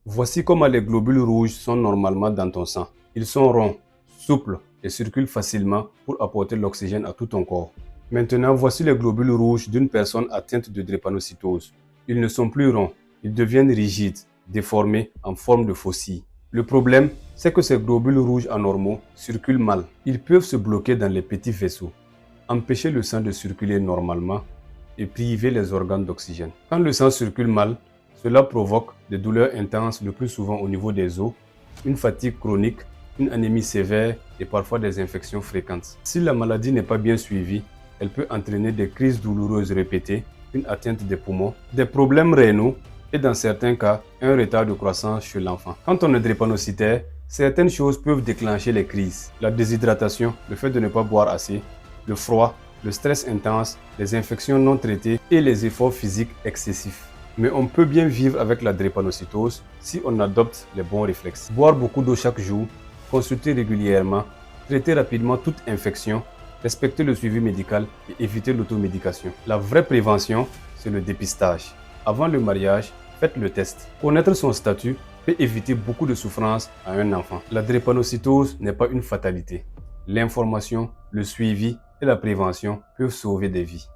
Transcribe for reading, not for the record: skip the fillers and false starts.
Voici comment les globules rouges sont normalement dans ton sang. Ils sont ronds, souples et circulent facilement pour apporter l'oxygène à tout ton corps. Maintenant, voici les globules rouges d'une personne atteinte de drépanocytose. Ils ne sont plus ronds, ils deviennent rigides, déformés en forme de faucille. Le problème, c'est que ces globules rouges anormaux circulent mal. Ils peuvent se bloquer dans les petits vaisseaux, empêcher le sang de circuler normalement et priver les organes d'oxygène. Quand le sang circule mal, cela provoque des douleurs intenses le plus souvent au niveau des os, une fatigue chronique, une anémie sévère et parfois des infections fréquentes. Si la maladie n'est pas bien suivie, elle peut entraîner des crises douloureuses répétées, une atteinte des poumons, des problèmes rénaux et dans certains cas, un retard de croissance chez l'enfant. Quand on est drépanocytaire, certaines choses peuvent déclencher les crises. La déshydratation, le fait de ne pas boire assez, le froid, le stress intense, les infections non traitées et les efforts physiques excessifs. Mais on peut bien vivre avec la drépanocytose si on adopte les bons réflexes. Boire beaucoup d'eau chaque jour, consulter régulièrement, traiter rapidement toute infection, respecter le suivi médical et éviter l'automédication. La vraie prévention, c'est le dépistage. Avant le mariage, faites le test. Connaître son statut peut éviter beaucoup de souffrance à un enfant. La drépanocytose n'est pas une fatalité. L'information, le suivi et la prévention peuvent sauver des vies.